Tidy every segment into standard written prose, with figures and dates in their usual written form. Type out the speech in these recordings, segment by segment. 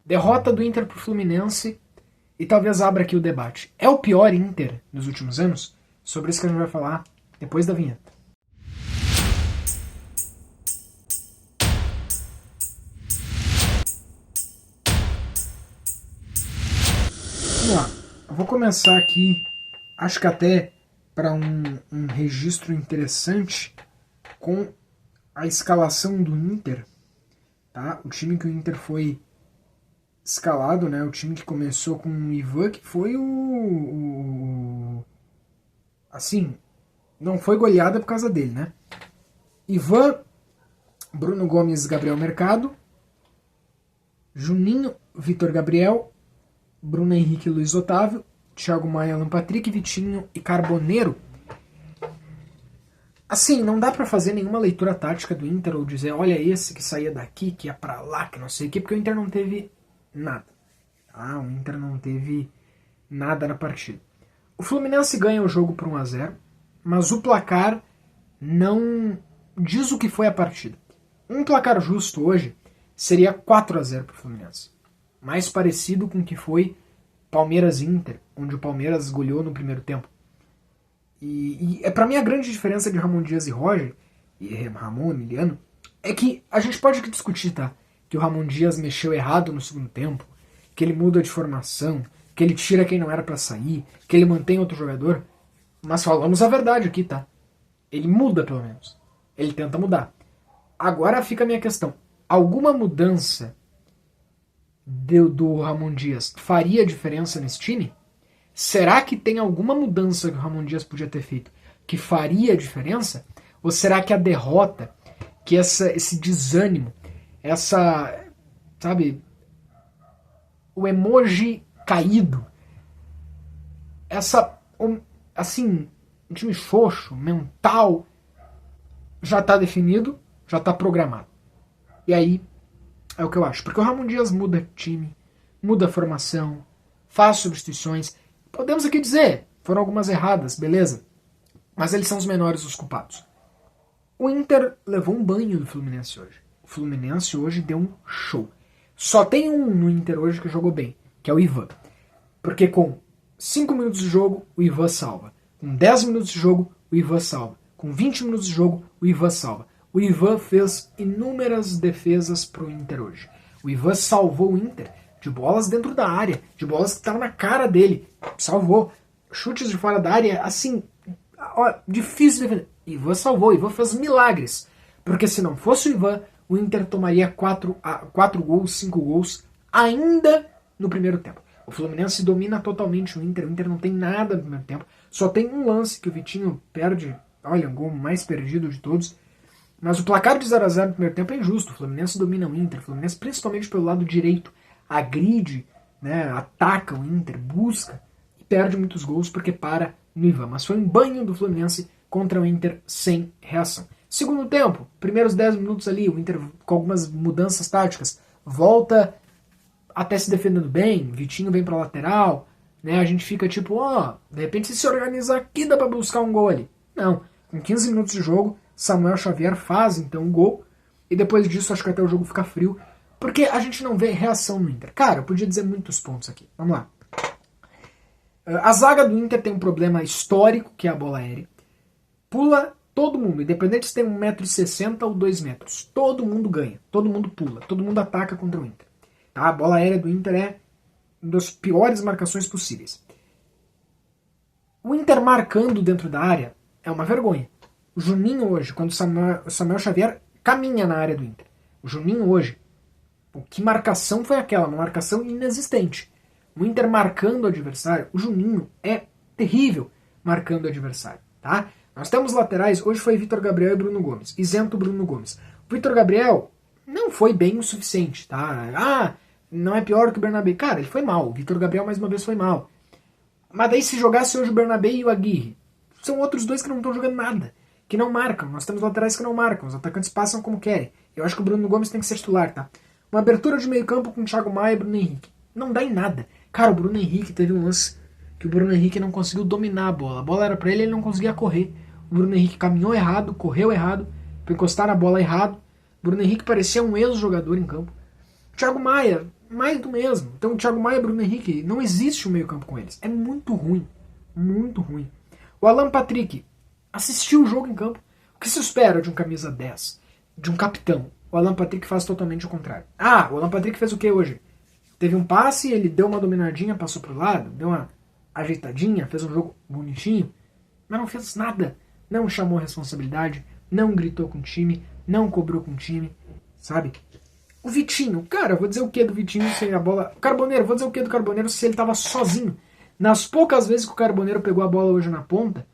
Derrota do Inter pro Fluminense e talvez abra aqui o debate. É o pior Inter dos últimos anos? Sobre isso que a gente vai falar depois da vinheta. Vamos lá. Eu vou começar aqui, acho que até para um registro interessante, com a escalação do Inter. Tá? O time que o Inter foi escalado, né? O time que começou com o Ivan, que foi assim, não foi goleada por causa dele, né? Ivan, Bruno Gomes, Gabriel Mercado, Juninho, Vitor Gabriel, Bruno Henrique, Luiz Otávio, Thiago Maia, Alan Patrick, Vitinho e Carboneiro. Assim, não dá pra fazer nenhuma leitura tática do Inter ou dizer, olha esse que saía daqui, que ia pra lá, que não sei o que, porque o Inter não teve nada. Tá? O Inter não teve nada na partida. O Fluminense ganha o jogo por 1-0, mas o placar não diz o que foi a partida. Um placar justo hoje seria 4-0 pro Fluminense. Mais parecido com o que foi Palmeiras e Inter, onde o Palmeiras goleou no primeiro tempo. E pra mim a grande diferença de Ramon Dias e Roger, e Ramon, Emiliano, é que a gente pode discutir, tá? Que o Ramon Dias mexeu errado no segundo tempo, que ele muda de formação, que ele tira quem não era pra sair, que ele mantém outro jogador. Mas falamos a verdade aqui, tá? Ele muda, pelo menos. Ele tenta mudar. Agora fica a minha questão. Alguma mudança do Ramon Dias faria diferença nesse time? Será que tem alguma mudança que o Ramon Dias podia ter feito que faria diferença? Ou será que a derrota, que esse desânimo, sabe, o emoji caído, assim, um time xoxo, mental, já tá definido, já tá programado. E aí, é o que eu acho. Porque o Ramon Dias muda time, muda formação, faz substituições. Podemos aqui dizer, foram algumas erradas, beleza? Mas eles são os menores dos culpados. O Inter levou um banho do Fluminense hoje. O Fluminense hoje deu um show. Só tem um no Inter hoje que jogou bem, que é o Ivan. Porque com 5 minutos de jogo, o Ivan salva. Com 10 minutos de jogo, o Ivan salva. Com 20 minutos de jogo, o Ivan salva. O Ivan fez inúmeras defesas pro Inter hoje. O Ivan salvou o Inter de bolas dentro da área, de bolas que estavam na cara dele. Salvou. Chutes de fora da área, assim, ó, difícil de defender. Ivan salvou, Ivan fez milagres. Porque se não fosse o Ivan, o Inter tomaria 4 gols, 5 gols, ainda no primeiro tempo. O Fluminense domina totalmente o Inter não tem nada no primeiro tempo. Só tem um lance que o Vitinho perde, olha, o gol mais perdido de todos. Mas o placar de 0-0 no primeiro tempo é injusto. O Fluminense domina o Inter, o Fluminense principalmente pelo lado direito agride, né, ataca o Inter, busca e perde muitos gols porque para no Ivan. Mas foi um banho do Fluminense contra o Inter sem reação. Segundo tempo, primeiros 10 minutos ali, o Inter com algumas mudanças táticas, volta até se defendendo bem, Vitinho vem pra lateral, né, a gente fica tipo, ó, de repente se organizar aqui dá pra buscar um gol ali. Não, com 15 minutos de jogo, Samuel Xavier faz então um gol, e depois disso acho que até o jogo fica frio, porque a gente não vê reação no Inter. Cara, eu podia dizer muitos pontos aqui. Vamos lá. A zaga do Inter tem um problema histórico, que é a bola aérea. Pula todo mundo, independente se tem 1,60 m ou 2 metros. Todo mundo ganha, todo mundo pula, todo mundo ataca contra o Inter. Tá? A bola aérea do Inter é uma das piores marcações possíveis. O Inter marcando dentro da área é uma vergonha. O Juninho hoje, quando o Samuel Xavier caminha na área do Inter. O Juninho hoje, que marcação foi aquela? Uma marcação inexistente. O Inter marcando o adversário, o Juninho é terrível marcando o adversário. Tá? Nós temos laterais, hoje foi Vitor Gabriel e Bruno Gomes. Isento Bruno Gomes. O Vitor Gabriel não foi bem o suficiente. Tá? Ah, não é pior que o Bernabé. Cara, ele foi mal. O Vitor Gabriel mais uma vez foi mal. Mas daí se jogasse hoje o Bernabé e o Aguirre, são outros dois que não estão jogando nada. Que não marcam. Nós temos laterais que não marcam. Os atacantes passam como querem. Eu acho que o Bruno Gomes tem que ser titular, tá? Uma abertura de meio campo com o Thiago Maia e Bruno Henrique. Não dá em nada. Cara, o Bruno Henrique teve um lance que o Bruno Henrique não conseguiu dominar a bola. A bola era pra ele, ele não conseguia correr. O Bruno Henrique caminhou errado, correu errado, pra encostar na bola errado. O Bruno Henrique parecia um ex-jogador em campo. O Thiago Maia mais do mesmo. Então o Thiago Maia e Bruno Henrique, não existe um meio campo com eles. É muito ruim. Muito ruim. O Alan Patrick assistiu o jogo em campo. O que se espera de um camisa 10? De um capitão? O Alan Patrick faz totalmente o contrário. Ah, o Alan Patrick fez o que hoje? Teve um passe, ele deu uma dominadinha, passou pro lado, deu uma ajeitadinha, fez um jogo bonitinho, mas não fez nada. Não chamou responsabilidade, não gritou com o time, não cobrou com o time, sabe? O Vitinho, cara, vou dizer o que do Vitinho sem a bola. O Carboneiro, vou dizer o que do Carboneiro se ele tava sozinho. Nas poucas vezes que o Carboneiro pegou a bola hoje na ponta,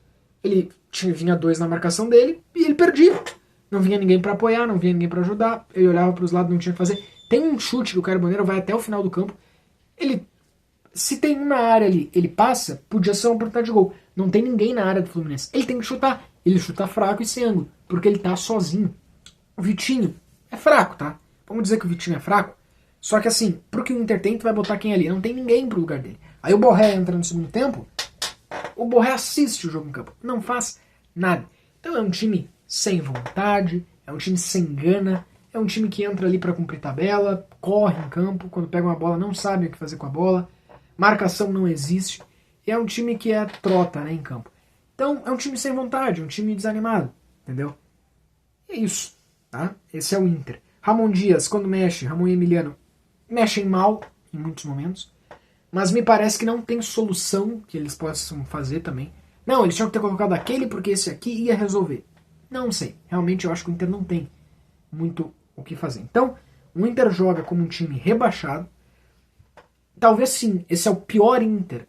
ele vinha dois na marcação dele e ele perdia. Não vinha ninguém pra apoiar, não vinha ninguém pra ajudar. Ele olhava pros lados, não tinha o que fazer. Tem um chute que o Carboneiro vai até o final do campo. Ele, se tem um na área ali, ele passa, podia ser uma oportunidade de gol. Não tem ninguém na área do Fluminense. Ele tem que chutar. Ele chuta fraco e sem ângulo, porque ele tá sozinho. O Vitinho é fraco, tá? Vamos dizer que o Vitinho é fraco. Só que assim, pro que o Inter tem, tu vai botar quem ali? Não tem ninguém pro lugar dele. Aí o Borré entra no segundo tempo, o Borré assiste o jogo em campo. Não faz nada. Então é um time sem vontade, é um time sem gana, é um time que entra ali pra cumprir tabela, corre em campo, quando pega uma bola não sabe o que fazer com a bola, marcação não existe, e é um time que é trota, né, em campo. Então é um time sem vontade, um time desanimado, entendeu? É isso, tá? Esse é o Inter. Ramon Dias, quando mexe, Ramon e Emiliano mexem mal em muitos momentos, mas me parece que não tem solução que eles possam fazer também. Não, eles tinham que ter colocado aquele porque esse aqui ia resolver. Não sei, realmente eu acho que o Inter não tem muito o que fazer. Então, o Inter joga como um time rebaixado. Talvez sim, esse é o pior Inter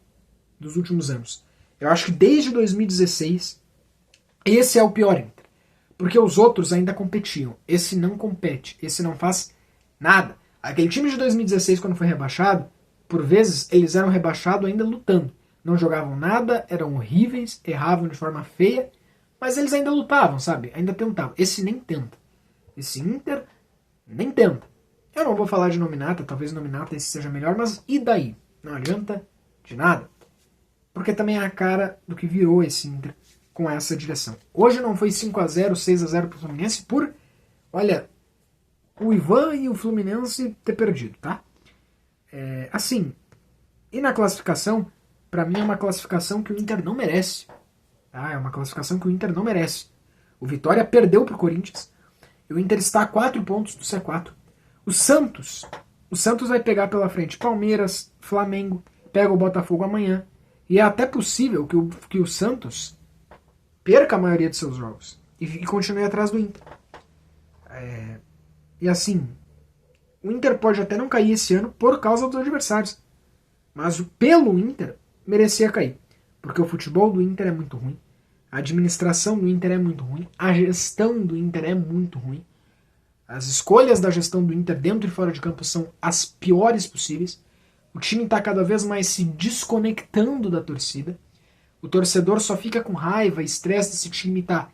dos últimos anos. Eu acho que desde 2016, esse é o pior Inter. Porque os outros ainda competiam. Esse não compete, esse não faz nada. Aquele time de 2016, quando foi rebaixado, por vezes eles eram rebaixados ainda lutando. Não jogavam nada, eram horríveis, erravam de forma feia, mas eles ainda lutavam, sabe? Ainda tentavam. Esse nem tenta. Esse Inter nem tenta. Eu não vou falar de Nominata, talvez Nominata esse seja melhor, mas e daí? Não adianta de nada. Porque também é a cara do que virou esse Inter com essa direção. Hoje não foi 5-0, 6-0 pro Fluminense por, olha, o Ivan e o Fluminense ter perdido, tá? Assim, e na classificação, pra mim é uma classificação que o Inter não merece. Tá? É uma classificação que o Inter não merece. O Vitória perdeu pro Corinthians. E o Inter está a 4 pontos do C4. O Santos vai pegar pela frente Palmeiras, Flamengo, pega o Botafogo amanhã. E é até possível que o Santos perca a maioria de seus jogos e continue atrás do Inter. E assim, o Inter pode até não cair esse ano por causa dos adversários. Mas pelo Inter, merecia cair. Porque o futebol do Inter é muito ruim. A administração do Inter é muito ruim. A gestão do Inter é muito ruim. As escolhas da gestão do Inter dentro e fora de campo são as piores possíveis. O time está cada vez mais se desconectando da torcida. O torcedor só fica com raiva e estresse desse time tá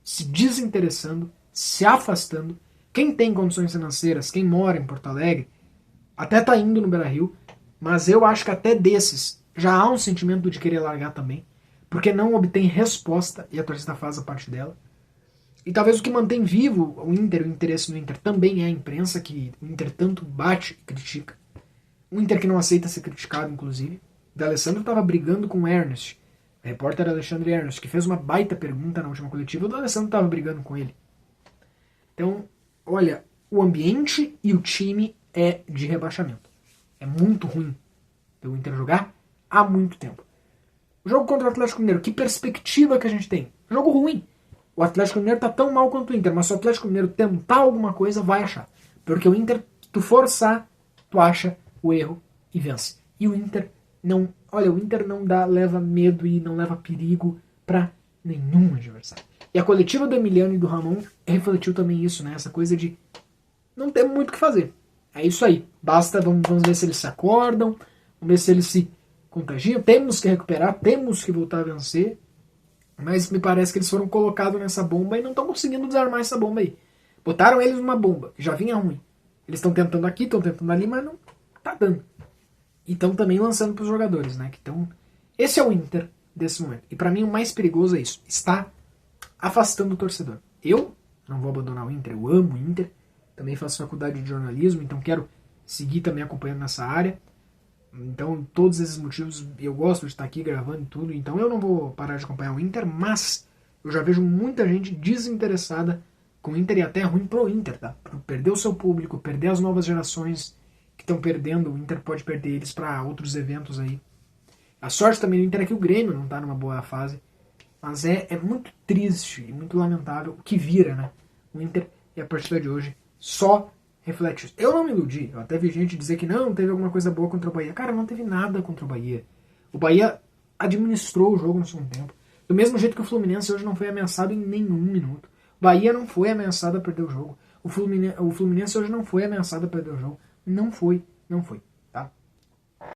se desinteressando, se afastando. Quem tem condições financeiras, quem mora em Porto Alegre, até tá indo no Beira-Rio, mas eu acho que até desses já há um sentimento de querer largar também, porque não obtém resposta e a torcida faz a parte dela. E talvez o que mantém vivo o Inter, o interesse no Inter, também é a imprensa, que o Inter tanto bate e critica. O Inter que não aceita ser criticado, inclusive. O D'Alessandro estava brigando com o Ernest, o repórter Alexandre Ernest, que fez uma baita pergunta na última coletiva. O D'Alessandro estava brigando com ele. Então, olha, o ambiente e o time é de rebaixamento. É muito ruim o Inter jogar há muito tempo. O jogo contra o Atlético Mineiro, que perspectiva que a gente tem? Jogo ruim. O Atlético Mineiro tá tão mal quanto o Inter, mas se o Atlético Mineiro tentar alguma coisa, vai achar. Porque o Inter, tu forçar, tu acha o erro e vence. E o Inter não... Olha, o Inter não leva medo e não leva perigo pra nenhum adversário. E a coletiva do Emiliano e do Ramon refletiu também isso, né? Essa coisa de não ter muito o que fazer. É isso aí. Basta, vamos ver se eles se acordam, vamos ver se eles se contagiam. Temos que recuperar, temos que voltar a vencer. Mas me parece que eles foram colocados nessa bomba e não estão conseguindo desarmar essa bomba aí. Botaram eles numa bomba, que já vinha ruim. Eles estão tentando aqui, estão tentando ali, mas não tá dando. E estão também lançando pros jogadores, né? Então, esse é o Inter desse momento. E pra mim o mais perigoso é isso. Está afastando o torcedor. Eu não vou abandonar o Inter, eu amo o Inter. Também faço faculdade de jornalismo, então quero seguir também acompanhando nessa área. Então, todos esses motivos, eu gosto de estar aqui gravando e tudo, então eu não vou parar de acompanhar o Inter, mas eu já vejo muita gente desinteressada com o Inter e até ruim pro Inter, tá? Por perder o seu público, perder as novas gerações que estão perdendo, o Inter pode perder eles para outros eventos aí. A sorte também do Inter é que o Grêmio não tá numa boa fase, mas é muito triste e muito lamentável o que vira, né? O Inter, e a partida de hoje, só reflete isso. Eu não me iludi, eu até vi gente dizer que não, teve alguma coisa boa contra o Bahia. Cara, não teve nada contra o Bahia. O Bahia administrou o jogo no segundo tempo. Do mesmo jeito que o Fluminense hoje não foi ameaçado em nenhum minuto. O Bahia não foi ameaçado a perder o jogo. O Fluminense hoje não foi ameaçado a perder o jogo. Não foi, não foi.